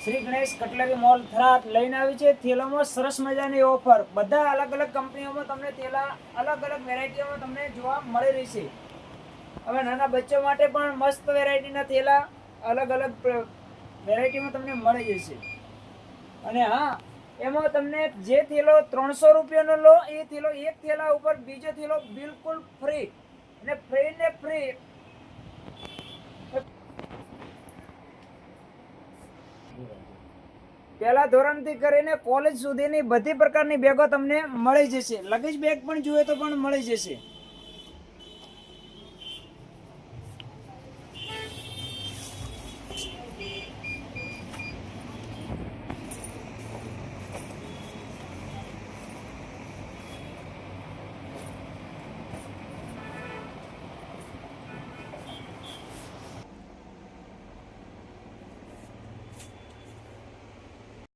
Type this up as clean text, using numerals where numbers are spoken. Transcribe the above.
Shri Ganesh cutlery mall Tharad લઈને આવી છે થેલામાં સરસ મજાની ઓફર। બધા અલગ અલગ કંપનીઓમાં તમને થેલા અલગ અલગ વેરાયટીઓમાં તમને જોવા મળી રહી છે। હવે નાના બચ્ચો માટે પણ મસ્ત વેરાયટીના થેલા અલગ અલગ વેરાયટીમાં તમને મળી જશે। અને હા, એમાં તમને જે થેલો 300 રૂપિયાનો લો એ થેલો એક થેલા ઉપર બીજો થેલો બિલકુલ ફ્રી અને ફ્રી ને ફ્રી પહેલા ધોરણથી કરીને કોલેજ સુધીની બધી પ્રકારની બેગો તમને મળી જશે। લગેજ બેગ પણ જોઈએ તો પણ મળી જશે।